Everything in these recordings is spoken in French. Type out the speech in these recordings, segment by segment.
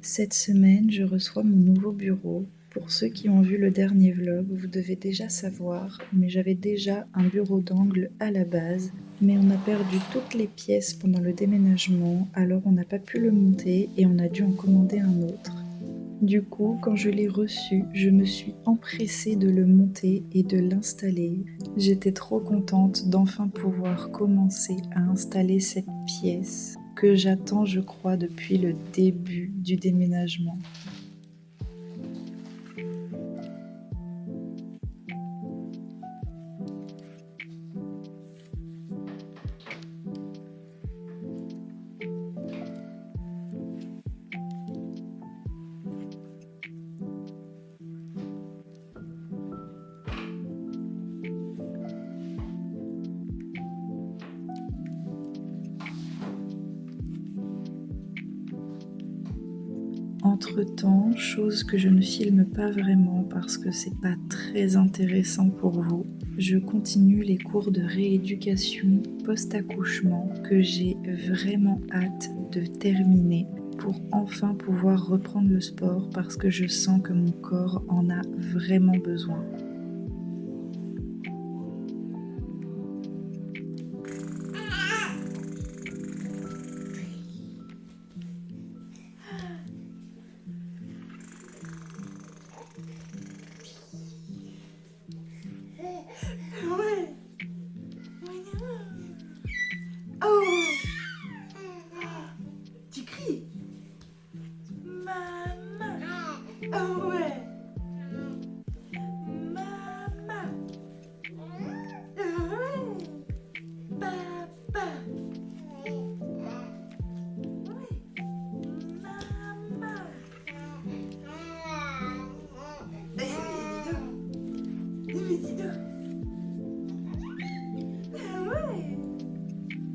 Cette semaine, je reçois mon nouveau bureau. Pour ceux qui ont vu le dernier vlog, vous devez déjà savoir, mais j'avais déjà un bureau d'angle à la base, mais on a perdu toutes les pièces pendant le déménagement, alors on n'a pas pu le monter et on a dû en commander un autre. Du coup, quand je l'ai reçu, je me suis empressée de le monter et de l'installer. J'étais trop contente d'enfin pouvoir commencer à installer cette pièce que j'attends, je crois, depuis le début du déménagement. Entre-temps, chose que je ne filme pas vraiment parce que c'est pas très intéressant pour vous, je continue les cours de rééducation post-accouchement que j'ai vraiment hâte de terminer pour enfin pouvoir reprendre le sport parce que je sens que mon corps en a vraiment besoin. Ouais. Oh. Tu cries. Maman. Oh ouais. Maman. Ouais. Papa. Ouais. Maman. Dis donc. Ouais.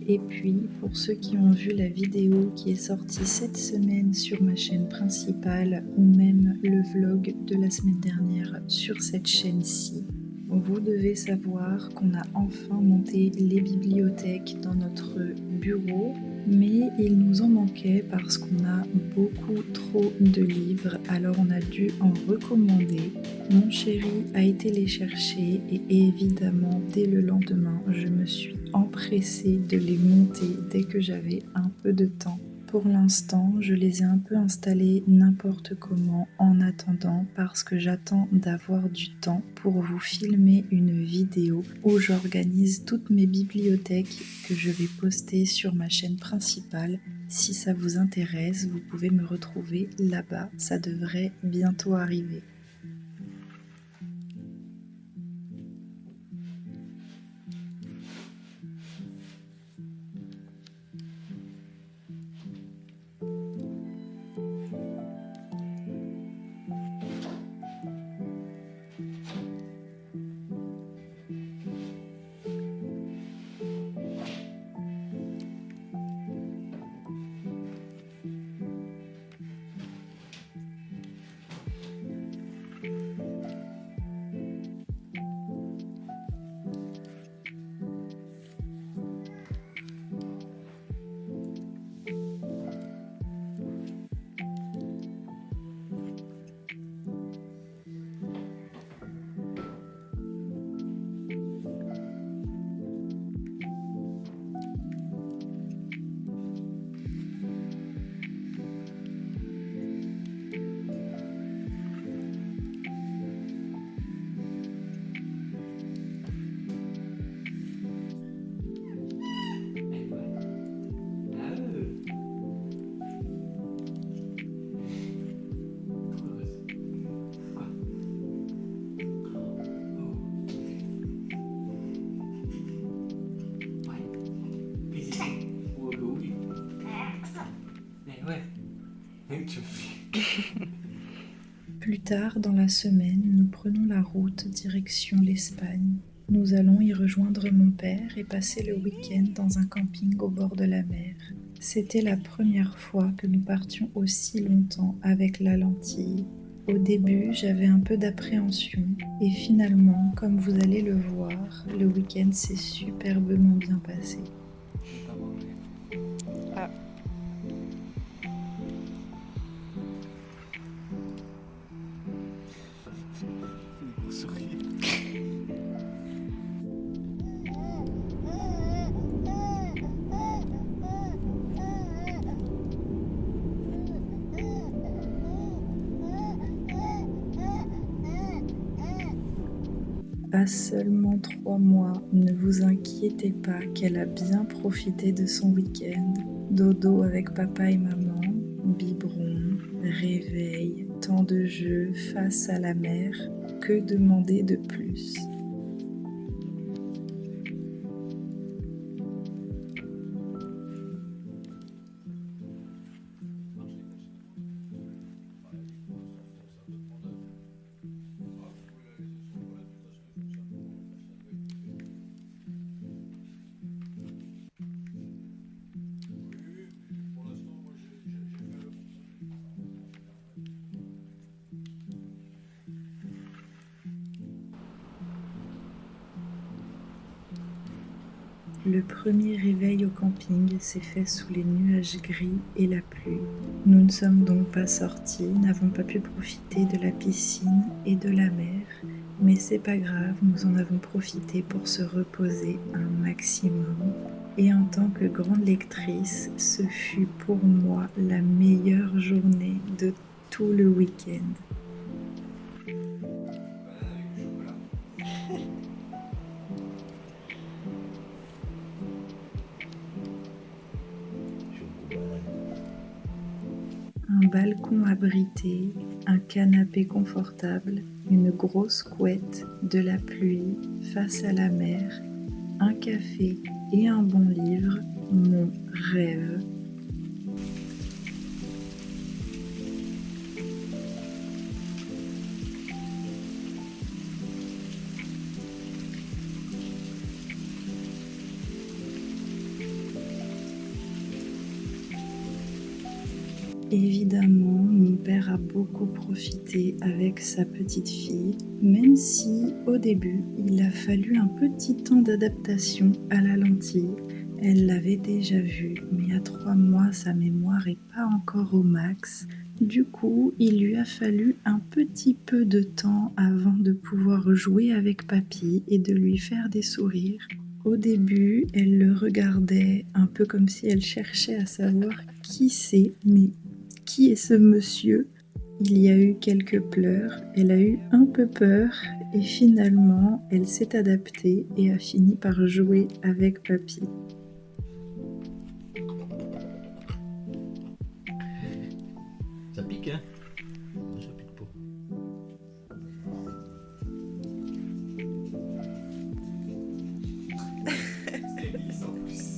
Et puis, pour ceux qui ont vu la vidéo qui est sortie cette semaine sur ma chaîne principale ou même le vlog de la semaine dernière sur cette chaîne-ci, vous devez savoir qu'on a enfin monté les bibliothèques dans notre bureau, mais il nous en manquait parce qu'on a beaucoup trop de livres, alors on a dû en recommander. Mon chéri a été les chercher et évidemment, dès le lendemain, je me suis empressée de les monter dès que j'avais un peu de temps. Pour l'instant, je les ai un peu installés n'importe comment en attendant parce que j'attends d'avoir du temps pour vous filmer une vidéo où j'organise toutes mes bibliothèques que je vais poster sur ma chaîne principale. Si ça vous intéresse, vous pouvez me retrouver là-bas, ça devrait bientôt arriver. Plus tard dans la semaine, nous prenons la route direction l'Espagne. Nous allons y rejoindre mon père et passer le week-end dans un camping au bord de la mer. C'était la première fois que nous partions aussi longtemps avec la lentille. Au début, j'avais un peu d'appréhension et finalement, comme vous allez le voir, le week-end s'est superbement bien passé. J'ai pas mangé. Ah. Fais des gros sourires. À seulement 3 mois, ne vous inquiétez pas qu'elle a bien profité de son week-end. Dodo avec papa et maman, biberon, réveil, temps de jeu face à la mer. Que demander de plus ? Le premier réveil au camping s'est fait sous les nuages gris et la pluie. Nous ne sommes donc pas sortis, n'avons pas pu profiter de la piscine et de la mer, mais c'est pas grave, nous en avons profité pour se reposer un maximum. Et en tant que grande lectrice, ce fut pour moi la meilleure journée de tout le week-end. Un balcon abrité, un canapé confortable, une grosse couette, de la pluie, face à la mer, un café et un bon livre, mon rêve. Évidemment, mon père a beaucoup profité avec sa petite fille, même si, au début, il a fallu un petit temps d'adaptation à la lentille. Elle l'avait déjà vue, mais à 3 mois, sa mémoire n'est pas encore au max. Du coup, il lui a fallu un petit peu de temps avant de pouvoir jouer avec papy et de lui faire des sourires. Au début, elle le regardait un peu comme si elle cherchait à savoir qui c'est, mais qui est ce monsieur ? Il y a eu quelques pleurs, elle a eu un peu peur et finalement elle s'est adaptée et a fini par jouer avec papy. Ça pique, hein? Ça pique pas. C'était lisse en plus.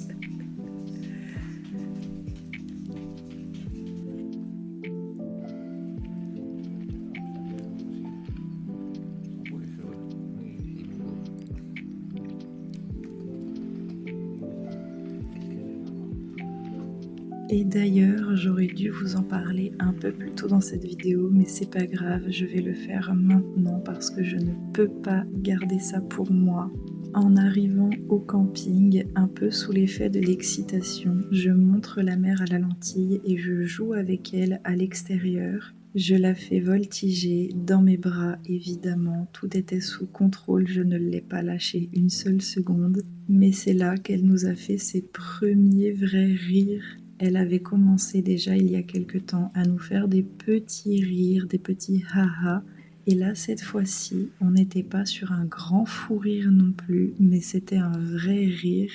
Et d'ailleurs, j'aurais dû vous en parler un peu plus tôt dans cette vidéo, mais c'est pas grave, je vais le faire maintenant parce que je ne peux pas garder ça pour moi. En arrivant au camping, un peu sous l'effet de l'excitation, je montre la mère à la lentille et je joue avec elle à l'extérieur. Je la fais voltiger dans mes bras, évidemment, tout était sous contrôle, je ne l'ai pas lâché une seule seconde. Mais c'est là qu'elle nous a fait ses premiers vrais rires. Elle avait commencé déjà il y a quelque temps à nous faire des petits rires, des petits ha-ha. Et là, cette fois-ci, on n'était pas sur un grand fou rire non plus, mais c'était un vrai rire.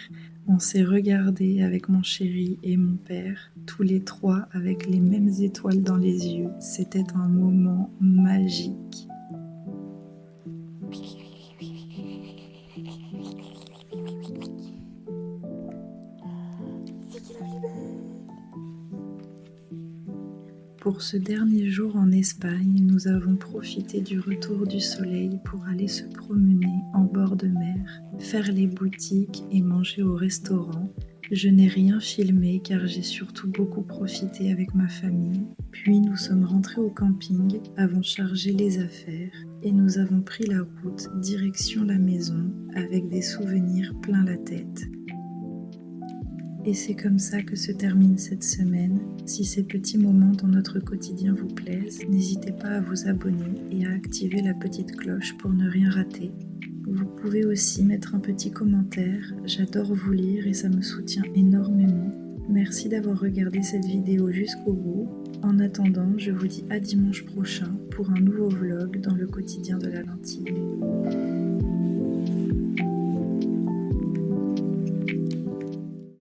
On s'est regardés avec mon chéri et mon père, tous les trois avec les mêmes étoiles dans les yeux. C'était un moment magique. C'est qui la plus belle? Pour ce dernier jour en Espagne, nous avons profité du retour du soleil pour aller se promener en bord de mer, faire les boutiques et manger au restaurant. Je n'ai rien filmé car j'ai surtout beaucoup profité avec ma famille. Puis nous sommes rentrés au camping, avons chargé les affaires et nous avons pris la route direction la maison avec des souvenirs plein la tête. Et c'est comme ça que se termine cette semaine. Si ces petits moments dans notre quotidien vous plaisent, n'hésitez pas à vous abonner et à activer la petite cloche pour ne rien rater. Vous pouvez aussi mettre un petit commentaire, j'adore vous lire et ça me soutient énormément. Merci d'avoir regardé cette vidéo jusqu'au bout. En attendant, je vous dis à dimanche prochain pour un nouveau vlog dans le quotidien de la lentille.